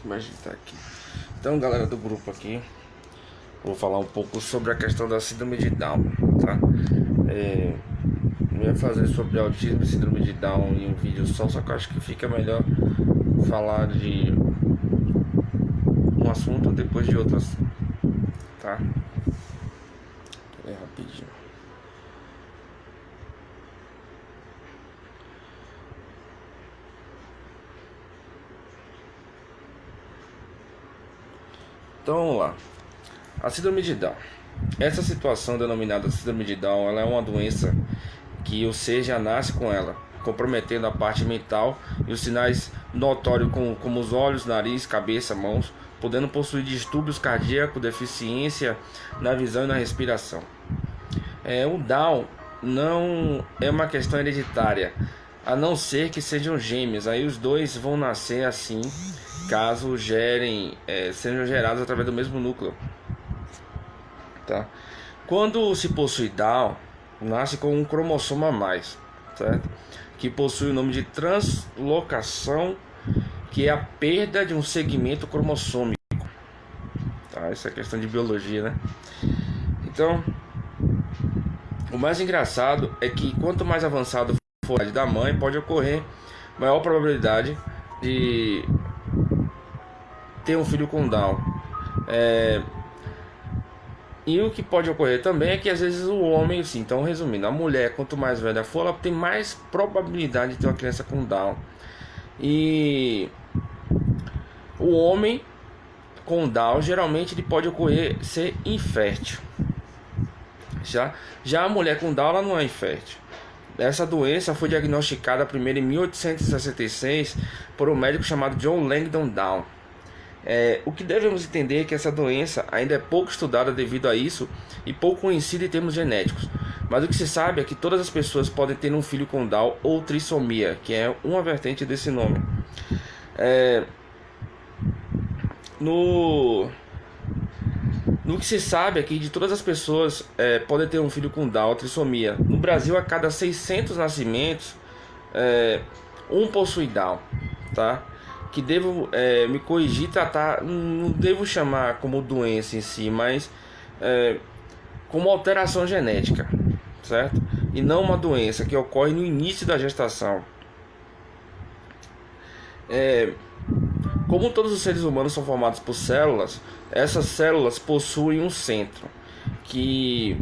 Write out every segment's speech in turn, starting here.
Imagina tá aqui. Então, galera do grupo aqui, vou falar um pouco sobre a questão da síndrome de Down, tá? Eu ia fazer sobre autismo e síndrome de Down em um vídeo só que eu acho que fica melhor falar de um assunto depois de outro assunto, tá? Rapidinho. Então vamos lá. A síndrome de Down. Essa situação denominada síndrome de Down, ela é uma doença que o ser já nasce com ela, comprometendo a parte mental e os sinais notórios como os olhos, nariz, cabeça, mãos, podendo possuir distúrbios cardíacos, deficiência na visão e na respiração. O Down não é uma questão hereditária, a não ser que sejam gêmeos. Aí os dois vão nascer assim, caso sejam gerados através do mesmo núcleo, tá? Quando se possui Down, nasce com um cromossomo a mais, certo? Que possui o nome de translocação, que é a perda de um segmento cromossômico, tá? Isso é questão de biologia, né? Então, o mais engraçado é que quanto mais avançado for a idade da mãe, pode ocorrer maior probabilidade de ter um filho com Down. E o que pode ocorrer também é que às vezes o homem, assim, então resumindo, a mulher, quanto mais velha for, ela tem mais probabilidade de ter uma criança com Down. E o homem com Down, geralmente ele pode ser infértil. Já a mulher com Down, ela não é infértil. Essa doença foi diagnosticada primeiro em 1866 por um médico chamado John Langdon Down. O que devemos entender é que essa doença ainda é pouco estudada devido a isso e pouco conhecida em termos genéticos. Mas o que se sabe é que todas as pessoas podem ter um filho com Down ou trissomia, que é uma vertente desse nome. No que se sabe é que de todas as pessoas podem ter um filho com Down ou trissomia. No Brasil, a cada 600 nascimentos, um possui Down, tá? Que devo me corrigir, tratar, não devo chamar como doença em si, mas como alteração genética, certo? E não uma doença que ocorre no início da gestação. Como todos os seres humanos são formados por células, essas células possuem um centro, que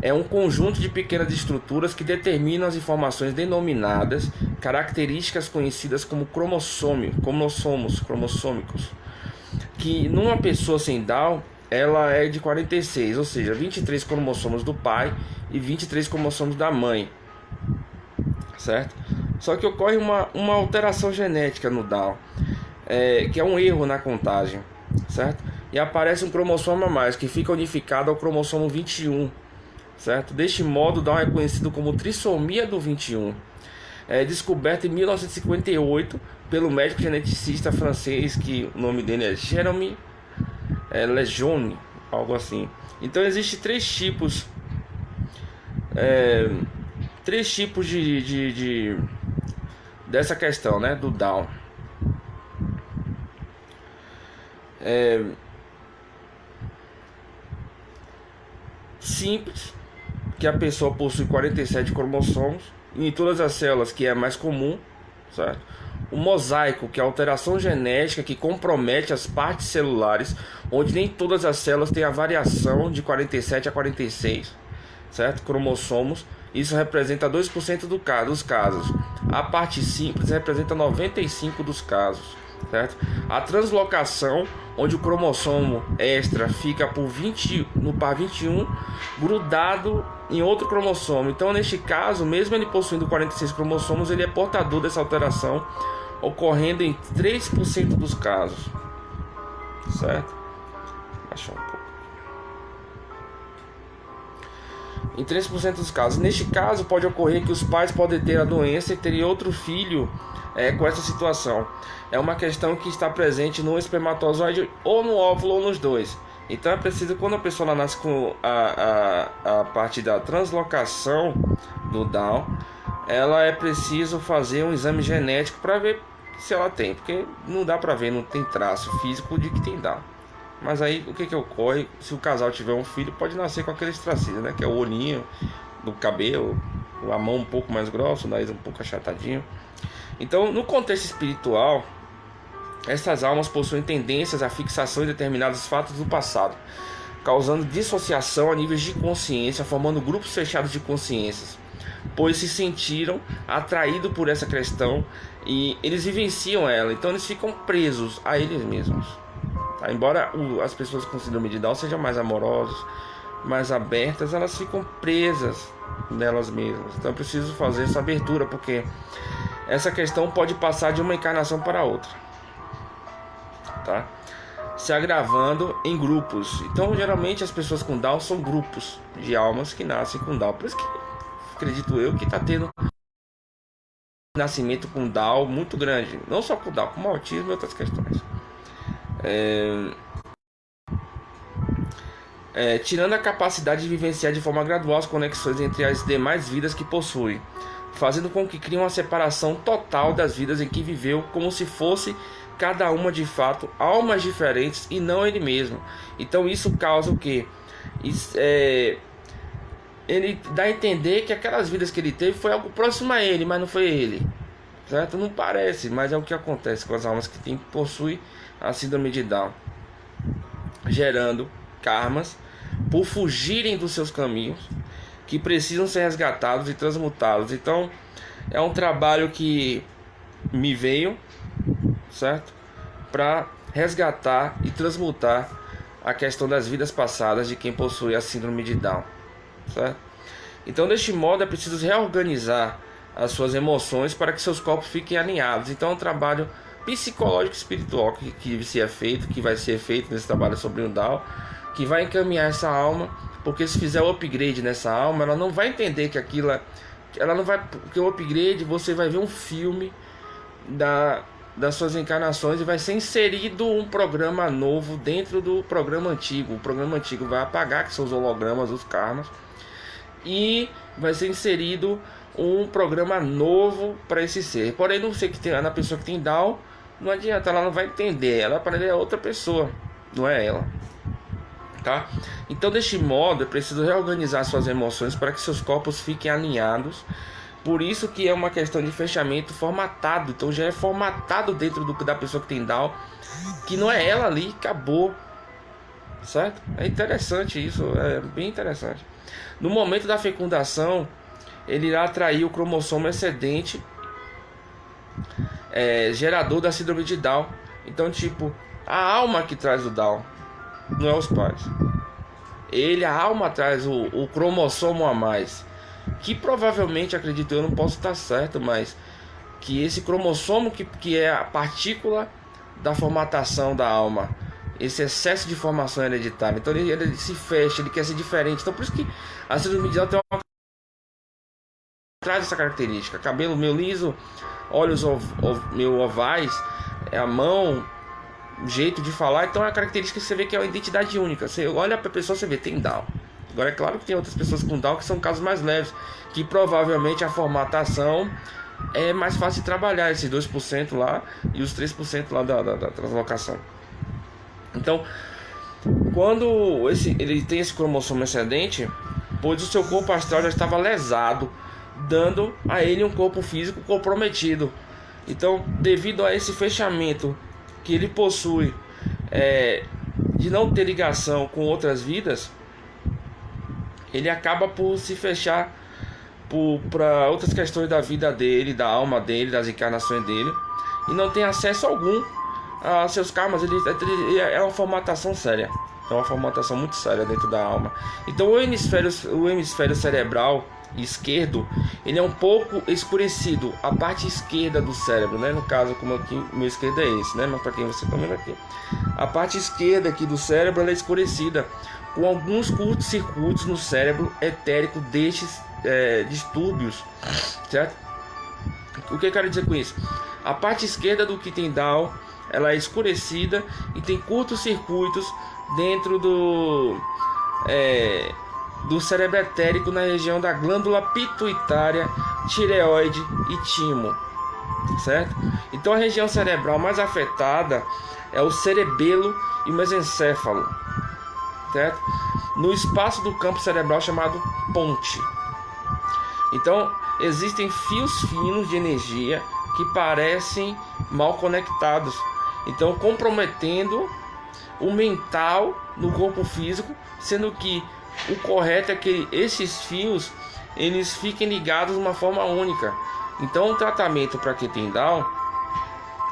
é um conjunto de pequenas estruturas que determinam as informações denominadas características conhecidas como cromossomos cromossômicos, que numa pessoa sem Down, ela é de 46, ou seja, 23 cromossomos do pai e 23 cromossomos da mãe, certo? Só que ocorre uma alteração genética no Down, que é um erro na contagem, certo? E aparece um cromossomo a mais, que fica unificado ao cromossomo 21, certo? Deste modo, Down é conhecido como trissomia do 21. Descoberto em 1958 pelo médico geneticista francês, que o nome dele é Jérôme Lejeune, algo assim. Então existem três tipos dessa questão, né, do Down. Simples, que a pessoa possui 47 cromossomos em todas as células, que é mais comum, certo? O mosaico, que é a alteração genética que compromete as partes celulares, onde nem todas as células têm a variação de 47 a 46, certo? Cromossomos. Isso representa 2% dos casos. A parte simples representa 95% dos casos, certo? A translocação, onde o cromossomo extra fica no par 21 grudado em outro cromossomo. Então, neste caso, mesmo ele possuindo 46 cromossomos, ele é portador dessa alteração, ocorrendo em 3% dos casos, certo? Baixar um pouco. Em 3% dos casos. Neste caso, pode ocorrer que os pais podem ter a doença e terem outro filho com essa situação. É uma questão que está presente no espermatozoide, ou no óvulo, ou nos dois. Então é preciso, quando a pessoa nasce com a parte da translocação do Down, ela é preciso fazer um exame genético para ver se ela tem, porque não dá pra ver, não tem traço físico de que tem Down. Mas aí o que ocorre? Se o casal tiver um filho, pode nascer com aqueles tracinhos, né? Que é o olhinho do cabelo, a mão um pouco mais grossa, o nariz um pouco achatadinho. Então, no contexto espiritual, essas almas possuem tendências à fixação em determinados fatos do passado, causando dissociação a níveis de consciência, formando grupos fechados de consciências, pois se sentiram atraídos por essa questão e eles vivenciam ela, então eles ficam presos a eles mesmos. Tá? Embora as pessoas com síndrome de Down sejam mais amorosas, mais abertas, elas ficam presas nelas mesmas. Então é preciso fazer essa abertura, porque essa questão pode passar de uma encarnação para outra, tá? Se agravando em grupos. Então geralmente as pessoas com Down são grupos de almas que nascem com Down. Por isso que acredito eu que está tendo nascimento com Down muito grande, não só com Down, como autismo e outras questões. Tirando a capacidade de vivenciar de forma gradual as conexões entre as demais vidas que possui, fazendo com que crie uma separação total das vidas em que viveu, como se fosse cada uma de fato almas diferentes e não ele mesmo. Então isso causa o que? Ele dá a entender que aquelas vidas que ele teve foi algo próximo a ele, mas não foi ele, certo? Não parece, mas é o que acontece com as almas que possuem a síndrome de Down, gerando karmas por fugirem dos seus caminhos, que precisam ser resgatados e transmutados. Então é um trabalho que me veio, certo, para resgatar e transmutar a questão das vidas passadas de quem possui a síndrome de Down, certo? Então deste modo é preciso reorganizar as suas emoções para que seus corpos fiquem alinhados. Então é um trabalho psicológico e espiritual que vai ser feito nesse trabalho sobre o Down, que vai encaminhar essa alma, porque se fizer o upgrade nessa alma, ela não vai entender que aquilo, ela não vai, porque o upgrade você vai ver um filme das suas encarnações e vai ser inserido um programa novo dentro do programa antigo. O programa antigo vai apagar, que são os hologramas, os karmas, e vai ser inserido um programa novo para esse ser. Porém, não sei que tem na pessoa que tem Down, não adianta, ela não vai entender, ela para ele é outra pessoa, não é ela. Tá? Então deste modo é preciso reorganizar suas emoções para que seus corpos fiquem alinhados. Por isso que é uma questão de fechamento formatado. Então já é formatado dentro da pessoa que tem Down, que não é ela ali, acabou, certo? É interessante isso, é bem interessante. No momento da fecundação, ele irá atrair o cromossomo excedente, gerador da síndrome de Down. Então tipo, a alma que traz o Down, não é os pais. A alma traz o cromossomo a mais, que provavelmente, acredito eu, não posso estar certo, mas que esse cromossomo que é a partícula da formatação da alma, esse excesso de formação hereditária, então ele se fecha, ele quer ser diferente. Então por isso que a síndrome de Down tem traz essa característica: cabelo meu liso, olhos meu ovais, a mão, jeito de falar. Então é uma característica que você vê que é uma identidade única. Você olha para a pessoa, você vê, tem Down. Agora é claro que tem outras pessoas com Down que são casos mais leves, que provavelmente a formatação é mais fácil de trabalhar, esses 2% lá e os 3% lá da translocação. Então, quando ele tem esse cromossomo excedente, pois o seu corpo astral já estava lesado, dando a ele um corpo físico comprometido. Então, devido a esse fechamento que ele possui, de não ter ligação com outras vidas, ele acaba por se fechar para outras questões da vida dele, da alma dele, das encarnações dele, e não tem acesso algum a seus karmas. Ele é uma formatação séria, é uma formatação muito séria dentro da alma. Então o hemisfério cerebral esquerdo, ele é um pouco escurecido, a parte esquerda do cérebro, né? No caso, como aqui, o meu esquerdo é esse, né? Mas para quem você está vendo aqui, a parte esquerda aqui do cérebro, ela é escurecida, com alguns curtos-circuitos no cérebro etérico destes distúrbios, certo? O que eu quero dizer com isso? A parte esquerda do que tem Down, ela é escurecida e tem curtos-circuitos dentro do cérebro etérico, na região da glândula pituitária, tireoide e timo. certo? Então a região cerebral mais afetada é o cerebelo e o mesencéfalo, certo? No espaço do campo cerebral chamado ponte. Então existem fios finos de energia que parecem mal conectados, então comprometendo o mental no corpo físico, sendo que o correto é que esses fios eles fiquem ligados de uma forma única. Então o tratamento para quem tem Down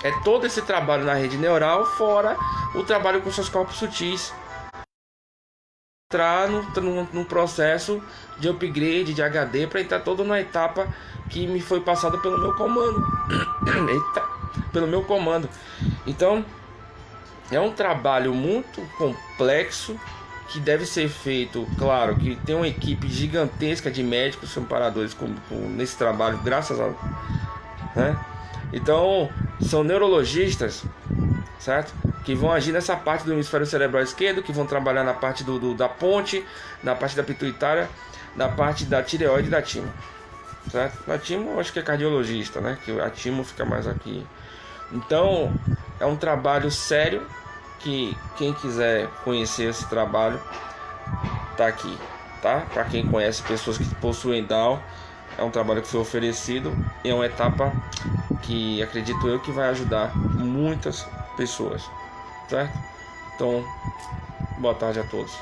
é todo esse trabalho na rede neural, fora o trabalho com seus corpos sutis, entrar no processo de upgrade de HD para entrar todo na etapa que me foi passada pelo meu comando. Eita, pelo meu comando. Então é um trabalho muito complexo que deve ser feito, claro, que tem uma equipe gigantesca de médicos amparadores nesse trabalho, graças a, né? Então são neurologistas, certo? Que vão agir nessa parte do hemisfério cerebral esquerdo, que vão trabalhar na parte da ponte, na parte da pituitária, na parte da tireoide e da timo, certo? Na timo eu acho que é cardiologista, né? Que a timo fica mais aqui. Então é um trabalho sério que quem quiser conhecer esse trabalho tá aqui, tá? Para quem conhece pessoas que possuem Down, é um trabalho que foi oferecido e é uma etapa que acredito eu que vai ajudar muitas pessoas, certo? Então, boa tarde a todos.